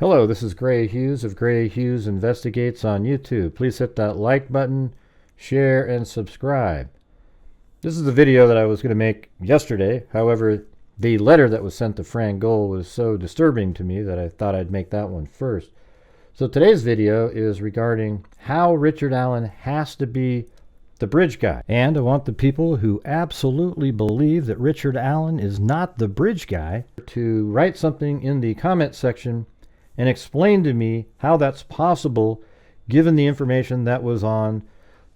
Hello, this is Grant Hughes of Grant Hughes Investigates on YouTube. Please hit that like button, share, and subscribe. This is the video that I was going to make yesterday. However, the letter that was sent to Frank Gold was so disturbing to me that I thought I'd make that one first. So today's video is regarding how Richard Allen has to be the bridge guy. And I want the people who absolutely believe that Richard Allen is not the bridge guy to write something in the comment section and explain to me how that's possible given the information that was on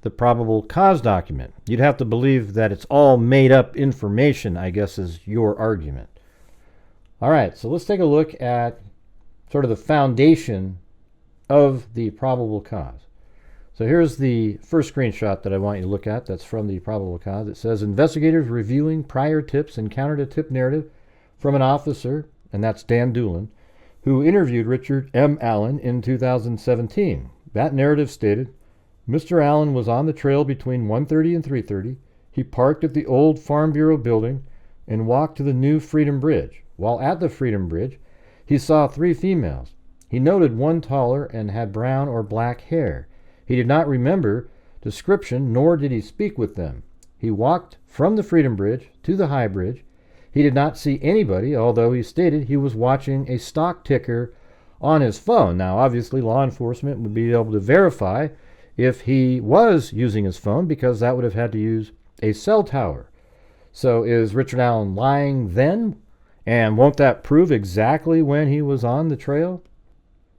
the probable cause document. You'd have to believe that it's all made up information, I guess, is your argument. All right, so let's take a look at sort of the foundation of the probable cause. So here's the first screenshot that I want you to look at that's from the probable cause. It says, investigators reviewing prior tips encountered a tip narrative from an officer, and that's Dan Doolin, who interviewed Richard M. Allen in 2017. That narrative stated, Mr. Allen was on the trail between 1:30 and 3:30. He parked at the old Farm Bureau building and walked to the new Freedom Bridge. While at the Freedom Bridge, he saw three females. He noted one taller and had brown or black hair. He did not remember description, nor did he speak with them. He walked from the Freedom Bridge to the High Bridge. He did not see anybody, although he stated he was watching a stock ticker on his phone. Now, obviously, law enforcement would be able to verify if he was using his phone because that would have had to use a cell tower. So is Richard Allen lying then? And won't that prove exactly when he was on the trail?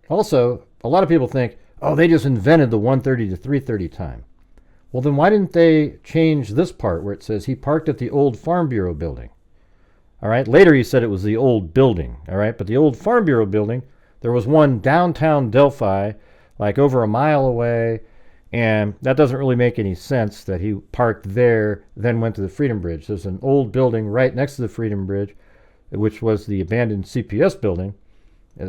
Also, a lot of people think, oh, they just invented the 1:30 to 3:30 time. Well, then why didn't they change this part where it says he parked at the old Farm Bureau building? All right. Later he said it was the old building. All right. But the old Farm Bureau building, there was one downtown Delphi, like over a mile away. And that doesn't really make any sense that he parked there, then went to the Freedom Bridge. There's an old building right next to the Freedom Bridge, which was the abandoned CPS building.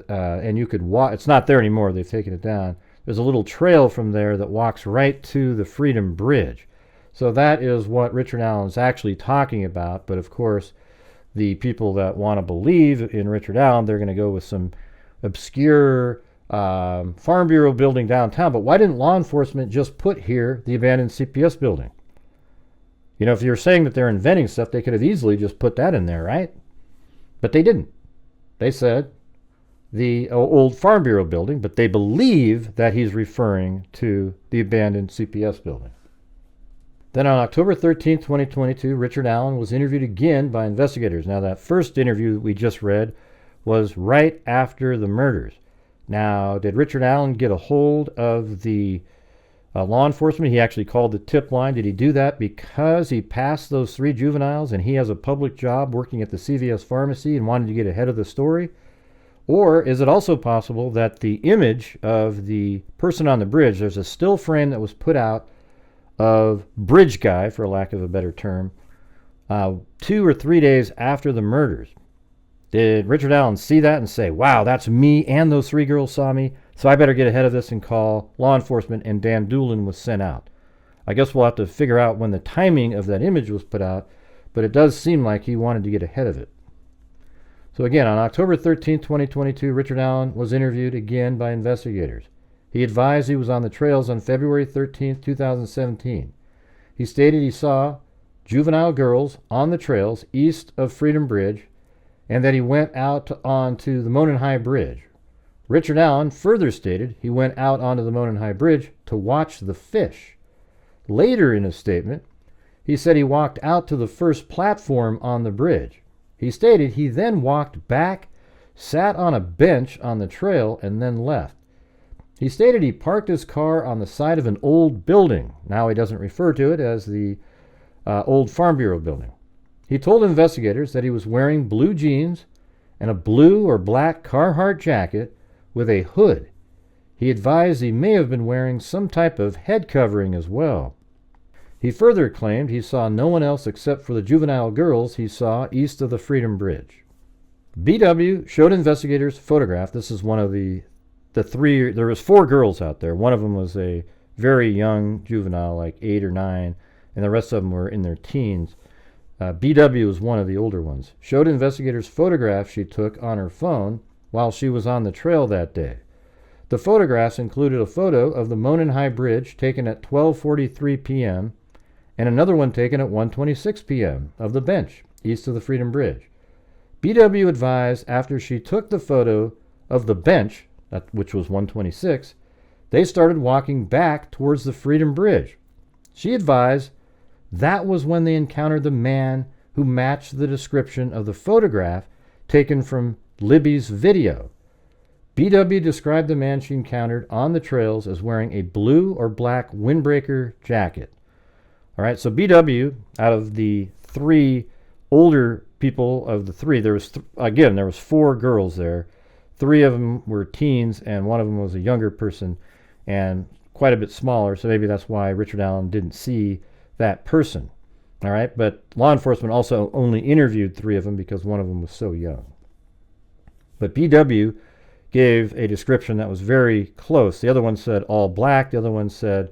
And you could walk. It's not there anymore. They've taken it down. There's a little trail from there that walks right to the Freedom Bridge. So that is what Richard Allen is actually talking about. But of course, the people that want to believe in Richard Allen, they're going to go with some obscure Farm Bureau building downtown. But why didn't law enforcement just put here the abandoned CPS building? You know, if you're saying that they're inventing stuff, they could have easily just put that in there, right? But they didn't. They said the old Farm Bureau building, but they believe that he's referring to the abandoned CPS building. Then on October 13, 2022, Richard Allen was interviewed again by investigators. Now, that first interview we just read was right after the murders. Now, did Richard Allen get a hold of the law enforcement? He actually called the tip line. Did he do that because he passed those three juveniles and he has a public job working at the CVS pharmacy and wanted to get ahead of the story? Or is it also possible that the image of the person on the bridge, there's a still frame that was put out of bridge guy, for lack of a better term, 2 or 3 days after the murders. Did Richard Allen see that and say, wow, that's me and those three girls saw me, so I better get ahead of this and call law enforcement, and Dan Doolin was sent out? I guess we'll have to figure out when the timing of that image was put out, but it does seem like he wanted to get ahead of it. So again, on October 13, 2022, Richard Allen was interviewed again by investigators. He advised he was on the trails on February 13, 2017. He stated he saw juvenile girls on the trails east of Freedom Bridge and that he went out onto the Monon High Bridge. Richard Allen further stated he went out onto the Monon High Bridge to watch the fish. Later in his statement, he said he walked out to the first platform on the bridge. He stated he then walked back, sat on a bench on the trail, and then left. He stated he parked his car on the side of an old building. Now he doesn't refer to it as the old Farm Bureau building. He told investigators that he was wearing blue jeans and a blue or black Carhartt jacket with a hood. He advised he may have been wearing some type of head covering as well. He further claimed he saw no one else except for the juvenile girls he saw east of the Freedom Bridge. BW showed investigators a photograph. This is one of the three. There was 4 girls out there. One of them was a very young juvenile, like 8 or 9, and the rest of them were in their teens. BW was one of the older ones. Showed investigators photographs she took on her phone while she was on the trail that day. The photographs included a photo of the Monon High Bridge taken at 12:43 p.m. and another one taken at 1:26 p.m. of the bench east of the Freedom Bridge. BW advised after she took the photo of the bench, which was 1:26, they started walking back towards the Freedom Bridge. She advised that was when they encountered the man who matched the description of the photograph taken from Libby's video. BW described the man she encountered on the trails as wearing a blue or black windbreaker jacket. All right, so BW, out of the three older people of the three, there was 4 girls there. 3 of them were teens, and one of them was a younger person and quite a bit smaller, so maybe that's why Richard Allen didn't see that person. All right, but law enforcement also only interviewed 3 of them because one of them was so young. But BW gave a description that was very close. The other one said all black. The other one said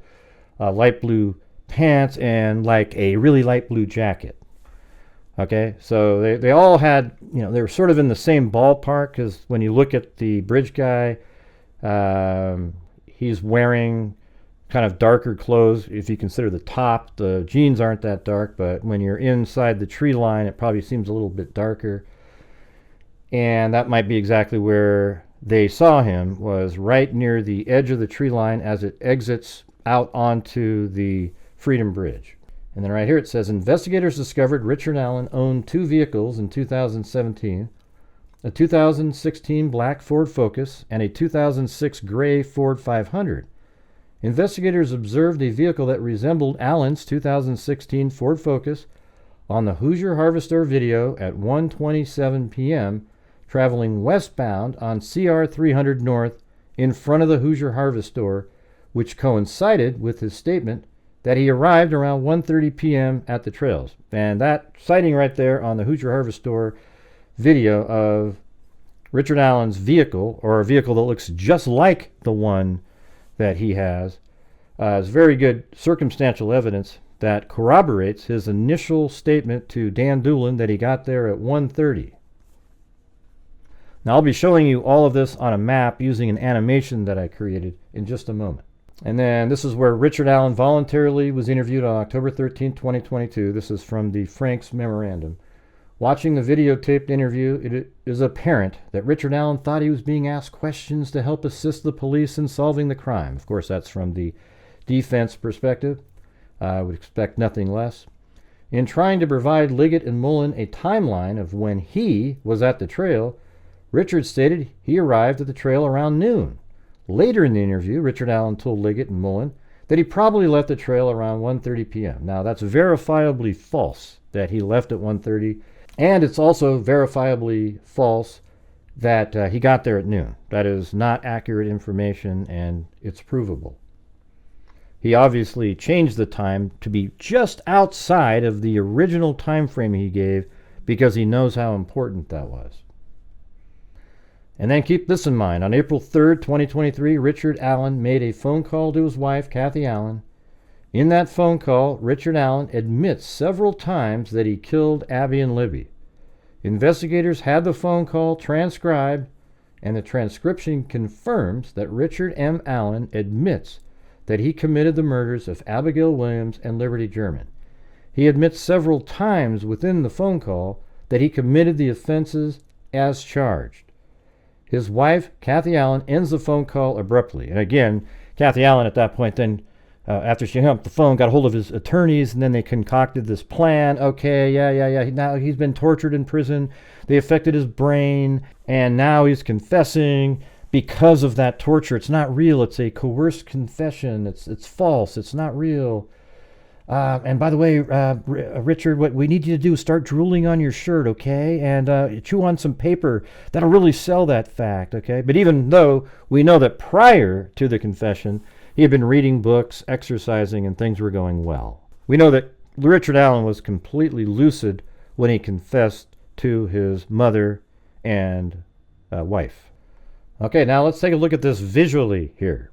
light blue pants and like a really light blue jacket. Okay, so they all had, they were sort of in the same ballpark, because when you look at the bridge guy, he's wearing kind of darker clothes. If you consider the top, the jeans aren't that dark, but when you're inside the tree line, it probably seems a little bit darker. And that might be exactly where they saw him, was right near the edge of the tree line as it exits out onto the Freedom Bridge. And then right here it says, investigators discovered Richard Allen owned 2 vehicles in 2017, a 2016 black Ford Focus and a 2006 gray Ford 500. Investigators observed a vehicle that resembled Allen's 2016 Ford Focus on the Hoosier Harvester video at 1:27 p.m., traveling westbound on CR 300 North in front of the Hoosier Harvest Store, which coincided with his statement that he arrived around 1:30 p.m. at the trails. And that sighting right there on the Hoosier Harvest Store video of Richard Allen's vehicle, or a vehicle that looks just like the one that he has, is very good circumstantial evidence that corroborates his initial statement to Dan Doolin that he got there at 1:30. Now I'll be showing you all of this on a map using an animation that I created in just a moment. And then this is where Richard Allen voluntarily was interviewed on October 13, 2022. This is from the Frank's memorandum. Watching the videotaped interview, it is apparent that Richard Allen thought he was being asked questions to help assist the police in solving the crime. Of course, that's from the defense perspective. I would expect nothing less. In trying to provide Liggett and Mullen a timeline of when he was at the trail, Richard stated he arrived at the trail around noon. Later in the interview, Richard Allen told Liggett and Mullen that he probably left the trail around 1:30 p.m. Now, that's verifiably false that he left at 1:30, and it's also verifiably false that he got there at noon. That is not accurate information, and it's provable. He obviously changed the time to be just outside of the original time frame he gave because he knows how important that was. And then keep this in mind. On April 3rd, 2023, Richard Allen made a phone call to his wife, Kathy Allen. In that phone call, Richard Allen admits several times that he killed AbbyandLibby. Investigators had the phone call transcribed, and the transcription confirms that Richard M. Allen admits that he committed the murders of Abigail Williams and Liberty German. He admits several times within the phone call that he committed the offenses as charged. His wife, Kathy Allen, ends the phone call abruptly. And again, Kathy Allen at that point then, after she hung up the phone, got a hold of his attorneys, and then they concocted this plan. Okay, yeah. Now he's been tortured in prison. They affected his brain, and now he's confessing because of that torture. It's not real. It's a coerced confession. It's false. It's not real. And by the way, Richard, what we need you to do is start drooling on your shirt, okay? And chew on some paper. That'll really sell that fact, okay? But even though we know that prior to the confession, he had been reading books, exercising, and things were going well. We know that Richard Allen was completely lucid when he confessed to his mother and wife. Okay, now let's take a look at this visually here.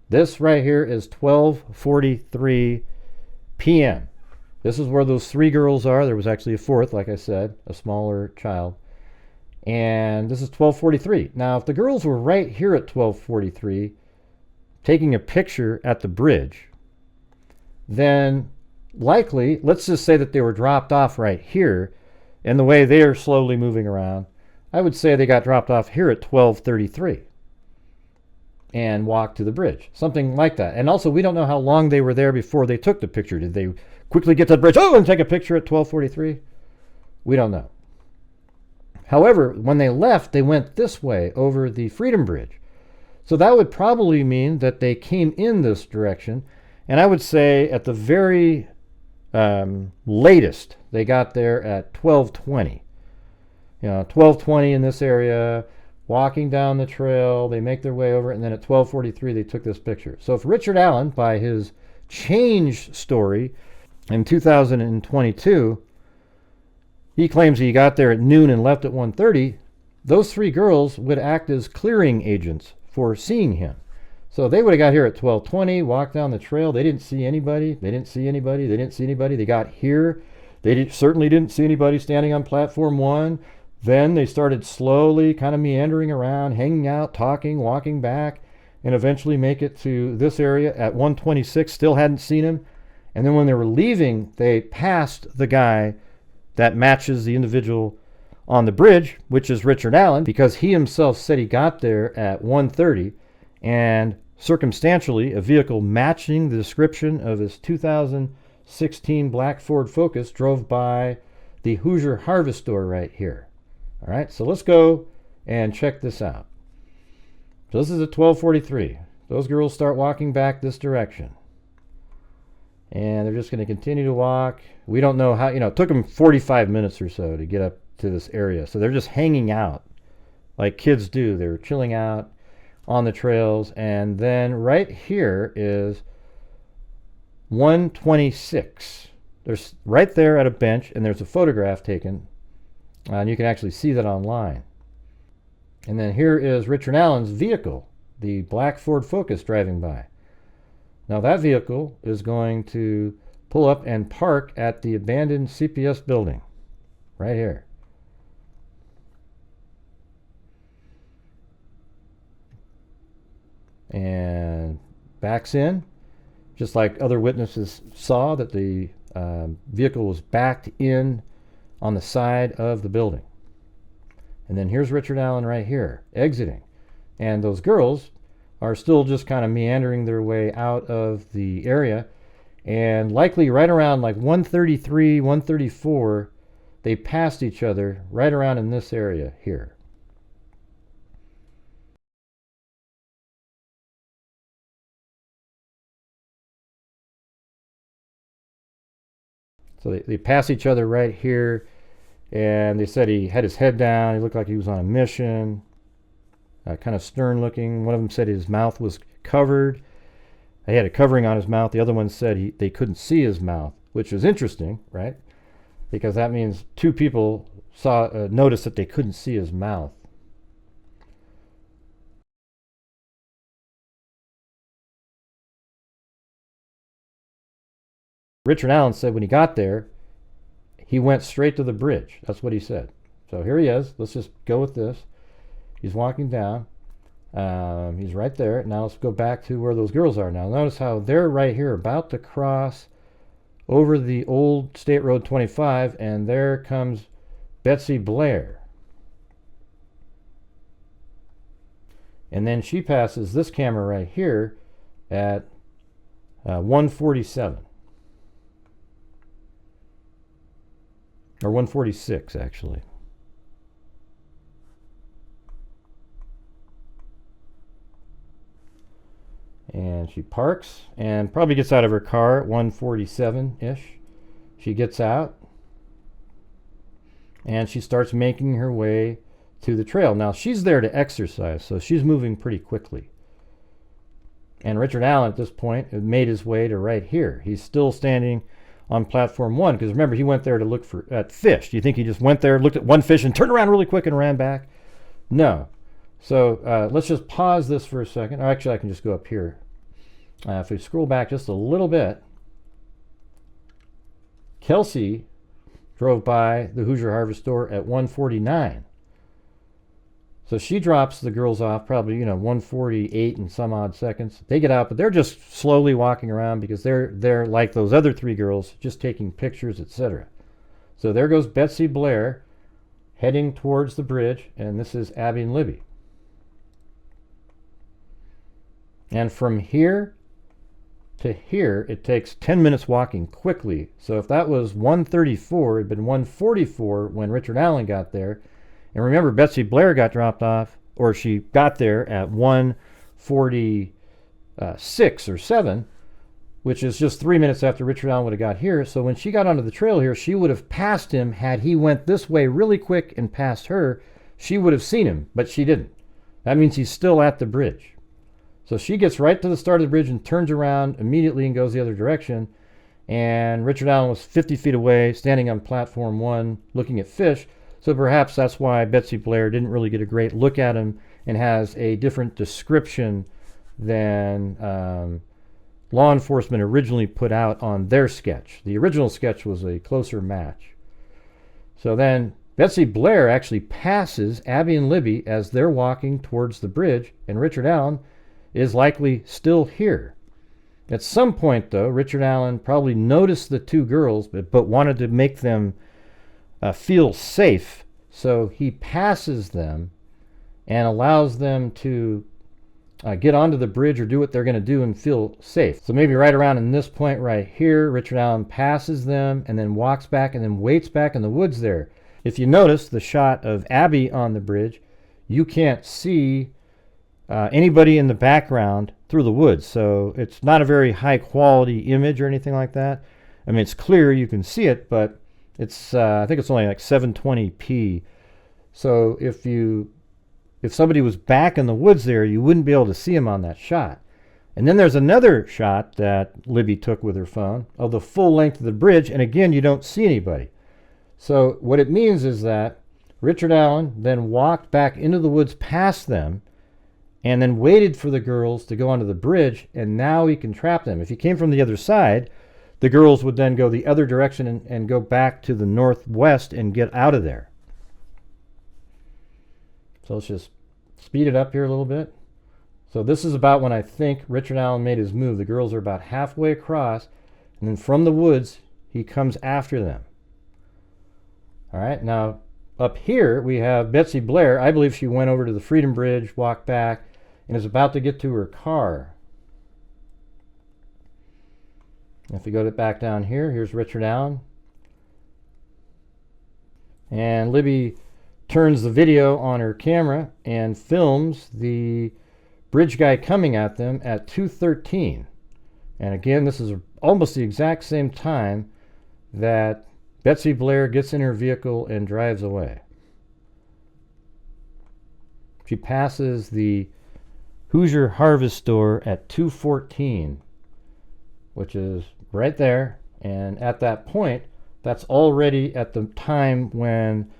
This right here is 12:43 p.m. This is where those 3 girls are. There was actually a 4th, like I said, a smaller child. And this is 12:43. Now, if the girls were right here at 12:43, taking a picture at the bridge, then likely, let's just say that they were dropped off right here, and the way they are slowly moving around, I would say they got dropped off here at 12:33 and walked to the bridge, something like that. And also, we don't know how long they were there before they took the picture. Did they quickly get to the bridge, and take a picture at 12:43? We don't know. However, when they left, they went this way over the Freedom Bridge. So that would probably mean that they came in this direction. And I would say at the very latest, they got there at 12:20. 12:20 in this area, walking down the trail, they make their way over, and then at 12:43 they took this picture. So if Richard Allen, by his change story in 2022, he claims he got there at noon and left at 1:30, those three girls would act as clearing agents for seeing him. So they would have got here at 12:20, walked down the trail. They didn't see anybody. They didn't see anybody. They didn't see anybody. They got here. They certainly didn't see anybody standing on platform 1. Then they started slowly kind of meandering around, hanging out, talking, walking back, and eventually make it to this area at 1:26. Still hadn't seen him. And then when they were leaving, they passed the guy that matches the individual on the bridge, which is Richard Allen, because he himself said he got there at 1:30, and circumstantially, a vehicle matching the description of his 2016 black Ford Focus drove by the Hoosier Harvest Store right here. All right, so let's go and check this out. So this is at 12:43. Those girls start walking back this direction. And they're just going to continue to walk. We don't know how, it took them 45 minutes or so to get up to this area. So they're just hanging out like kids do. They're chilling out on the trails. And then right here is 1:26. There's right there at a bench, and there's a photograph taken. And you can actually see that online. And then here is Richard Allen's vehicle, the black Ford Focus, driving by. Now that vehicle is going to pull up and park at the abandoned CPS building right here. And backs in, just like other witnesses saw that the vehicle was backed in on the side of the building. And then here's Richard Allen right here, exiting. And those girls are still just kind of meandering their way out of the area. And likely right around like 1:33, 1:34, they passed each other right around in this area here. So they pass each other right here, and they said he had his head down. He looked like he was on a mission, kind of stern looking. One of them said his mouth was covered. He had a covering on his mouth. The other one said they couldn't see his mouth, which was interesting, right? Because that means two people noticed that they couldn't see his mouth. Richard Allen said when he got there, he went straight to the bridge. That's what he said. So here he is. Let's just go with this. He's walking down. He's right there. Now let's go back to where those girls are now. Notice how they're right here about to cross over the old State Road 25, and there comes Betsy Blair. And then she passes this camera right here at 1:47. Or 1:46, actually. And she parks and probably gets out of her car at 1:47-ish. She gets out and she starts making her way to the trail. Now, she's there to exercise, so she's moving pretty quickly. And Richard Allen, at this point, had made his way to right here. He's still standing on platform 1, because remember, he went there to look at fish. Do you think he just went there, looked at one fish, and turned around really quick and ran back? No. So let's just pause this for a second. Or actually, I can just go up here. If we scroll back just a little bit, Kelsey drove by the Hoosier Harvest Store at 1:49. So she drops the girls off, probably 1:48 and some odd seconds. They get out, but they're just slowly walking around because they're like those other 3 girls, just taking pictures, etc. So there goes Betsy Blair heading towards the bridge, and this is Abby and Libby. And from here to here, it takes 10 minutes walking quickly. So if that was 1:34, it'd been 1:44 when Richard Allen got there. And remember, Betsy Blair got dropped off, or she got there at 1:46 or 7, which is just 3 minutes after Richard Allen would have got here. So when she got onto the trail here, she would have passed him. Had he went this way really quick and passed her, she would have seen him, but she didn't. That means he's still at the bridge. So she gets right to the start of the bridge and turns around immediately and goes the other direction. And Richard Allen was 50 feet away, standing on platform 1, looking at fish. So perhaps that's why Betsy Blair didn't really get a great look at him and has a different description than law enforcement originally put out on their sketch. The original sketch was a closer match. So then Betsy Blair actually passes Abby and Libby as they're walking towards the bridge, and Richard Allen is likely still here. At some point, though, Richard Allen probably noticed the 2 girls, but wanted to make them feel safe, so he passes them and allows them to get onto the bridge or do what they're going to do and feel safe. So maybe right around in this point right here, Richard Allen passes them and then walks back and then waits back in the woods there. If you notice the shot of Abby on the bridge, you can't see anybody in the background through the woods, so it's not a very high quality image or anything like that. I mean, it's clear, you can see it, but it's I think it's only like 720p. So if somebody was back in the woods there, you wouldn't be able to see him on that shot. And then there's another shot that Libby took with her phone of the full length of the bridge, and again, you don't see anybody. So what it means is that Richard Allen then walked back into the woods past them and then waited for the girls to go onto the bridge, and now he can trap them. If he came from the other side, the girls would then go the other direction and go back to the northwest and get out of there. So let's just speed it up here a little bit. So this is about when I think Richard Allen made his move. The girls are about halfway across, and then from the woods, he comes after them. All right, now up here we have Betsy Blair. I believe she went over to the Freedom Bridge, walked back, and is about to get to her car. If we go back down here, here's Richard Allen. And Libby turns the video on her camera and films the bridge guy coming at them at 2:13. And again, this is almost the exact same time that Betsy Blair gets in her vehicle and drives away. She passes the Hoosier Harvest Store at 2:14, which is right there. And at that point, that's already at the time when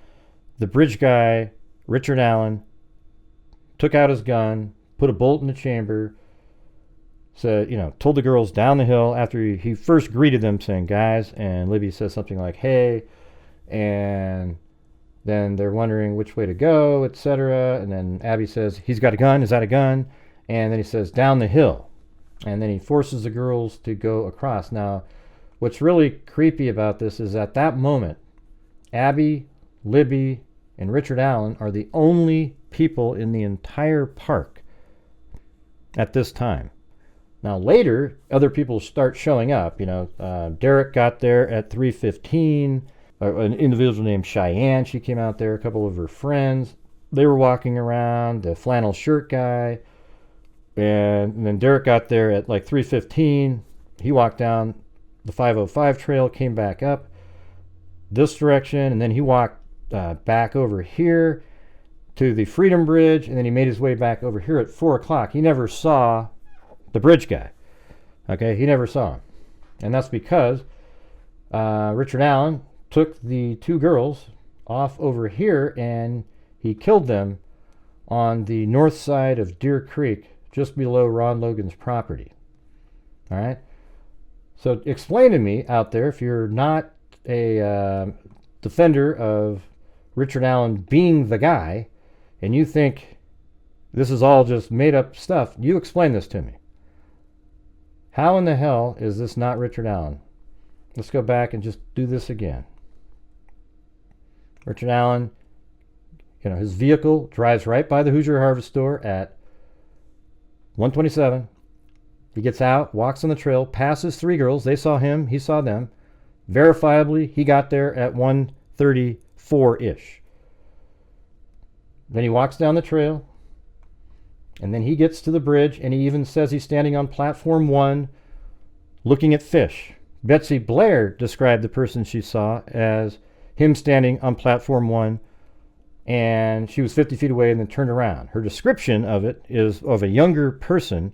the bridge guy, Richard Allen, took out his gun, put a bolt in the chamber, said, told the girls down the hill after he first greeted them saying, guys, and Libby says something like, hey, and then they're wondering which way to go, etc. And then Abby says, he's got a gun, is that a gun? And then he says, down the hill. And then he forces the girls to go across. Now, what's really creepy about this is at that moment, Abby, Libby, and Richard Allen are the only people in the entire park at this time. Now later, other people start showing up. Derek got there at 3:15. An individual named Cheyenne, she came out there. A couple of her friends, they were walking around. The flannel shirt guy, and then Derek got there at like 3:15. He walked down the 505 trail, came back up this direction, and then he walked back over here to the Freedom Bridge, and then he made his way back over here at 4 o'clock. He never saw the bridge guy. Okay, he never saw him. And that's because Richard Allen took the 2 girls off over here and he killed them on the north side of Deer Creek, just below Ron Logan's property. All right? So explain to me out there, if you're not a defender of Richard Allen being the guy, and you think this is all just made up stuff, you explain this to me. How in the hell is this not Richard Allen? Let's go back and just do this again. Richard Allen, his vehicle drives right by the Hoosier Harvest store at 127. He gets out, walks on the trail, passes 3 girls. They saw him, he saw them. Verifiably, he got there at 1:34-ish. Then he walks down the trail, and then he gets to the bridge, and he even says he's standing on platform 1 looking at fish. Betsy Blair described the person she saw as him standing on platform 1, and she was 50 feet away and then turned around. Her description of it is of a younger person,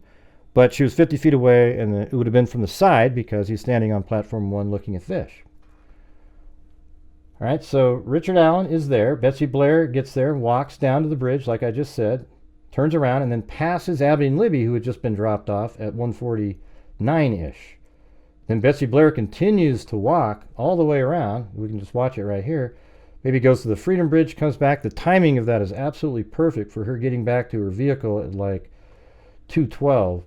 but she was 50 feet away, and it would have been from the side because he's standing on platform 1 looking at fish. All right, so Richard Allen is there. Betsy Blair gets there, walks down to the bridge, like I just said, turns around, and then passes Abby and Libby, who had just been dropped off at 1:49-ish. Then Betsy Blair continues to walk all the way around. We can just watch it right here. Maybe goes to the Freedom Bridge, comes back. The timing of that is absolutely perfect for her getting back to her vehicle at like 2:12.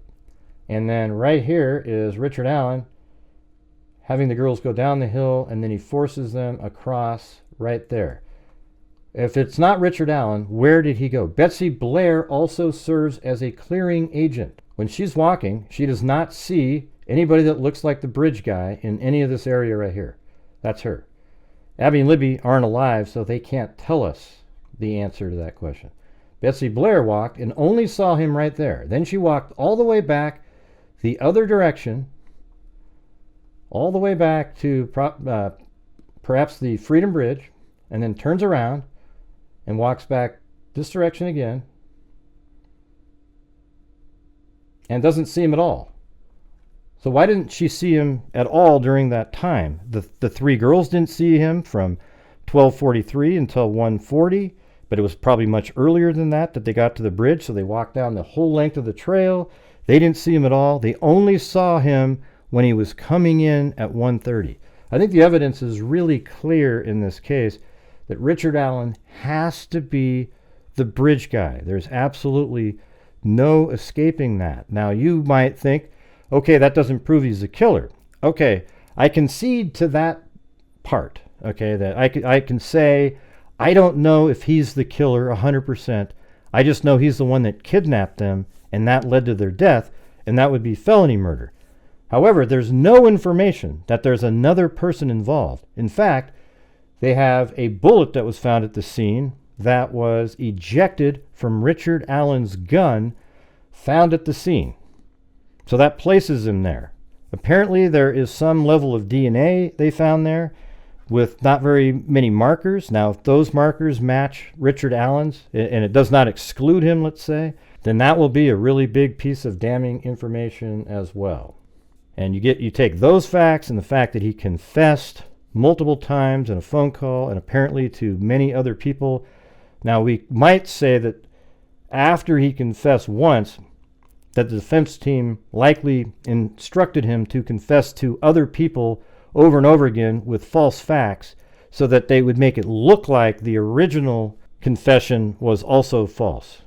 And then right here is Richard Allen having the girls go down the hill, and then he forces them across right there. If it's not Richard Allen, where did he go? Betsy Blair also serves as a clearing agent. When she's walking, she does not see anybody that looks like the bridge guy in any of this area right here. That's her. Abby and Libby aren't alive, so they can't tell us the answer to that question. Betsy Blair walked and only saw him right there. Then she walked all the way back the other direction, all the way back to perhaps the Freedom Bridge, and then turns around and walks back this direction again and doesn't see him at all. So why didn't she see him at all during that time? The 3 girls didn't see him from 12:43 until 1:40, but it was probably much earlier than that they got to the bridge, so they walked down the whole length of the trail. They didn't see him at all. They only saw him when he was coming in at 1:30. I think the evidence is really clear in this case that Richard Allen has to be the bridge guy. There's absolutely no escaping that. Now, you might think, okay, that doesn't prove he's a killer. Okay, I concede to that part. Okay, that I can say, I don't know if he's the killer 100%. I just know he's the one that kidnapped them, and that led to their death, and that would be felony murder. However, there's no information that there's another person involved. In fact, they have a bullet that was found at the scene that was ejected from Richard Allen's gun found at the scene. So that places him there. Apparently there is some level of DNA they found there with not very many markers. Now, if those markers match Richard Allen's, and it does not exclude him, let's say, then that will be a really big piece of damning information as well. And you take those facts and the fact that he confessed multiple times in a phone call and apparently to many other people. Now, we might say that after he confessed once, that the defense team likely instructed him to confess to other people over and over again with false facts so that they would make it look like the original confession was also false.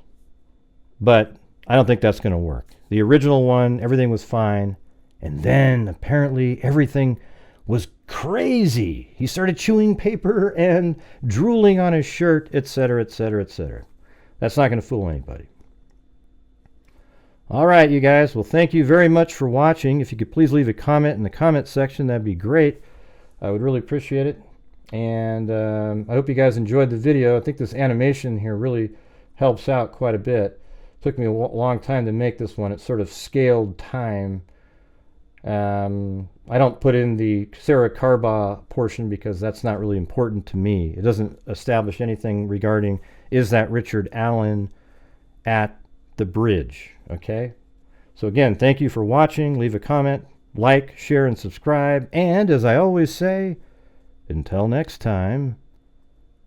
But I don't think that's going to work. The original one, everything was fine. And then apparently everything was crazy. He started chewing paper and drooling on his shirt, etc., etc., etc. That's not going to fool anybody. All right, you guys. Well, thank you very much for watching. If you could please leave a comment in the comment section, that'd be great. I would really appreciate it. And I hope you guys enjoyed the video. I think this animation here really helps out quite a bit. It took me a long time to make this one. It's sort of scaled time. I don't put in the Sarah Carbaugh portion because that's not really important to me. It doesn't establish anything regarding, is that Richard Allen at the bridge? Okay, so again, thank you for watching. Leave a comment, like, share, and subscribe. And as I always say, until next time,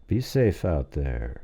be safe out there.